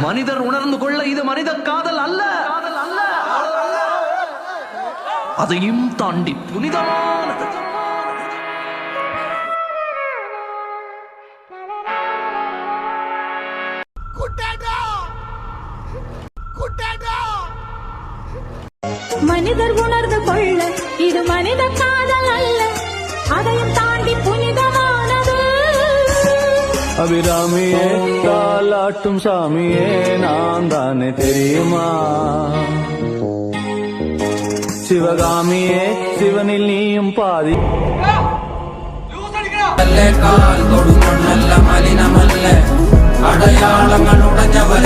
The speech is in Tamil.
மனிதர் உணர்ந்து கொள்ள இது மனித காதல் அல்ல, அதையும் தாண்டி புனிதமானது. மனிதர் உணர்ந்து கொள்ள இது மனித காதல் அல்ல, அதையும் தாண்டி புனிதமானது. அபிராமியே தாலாட்டும் சாமியே நான் தானே தெரியுமா? சிவகாமியே சிவனில் நீயும் பாதி. கால் தொடுங்கள் நல்ல மலினமல்ல, அடையாளங்கள் உடைஞ்சவர்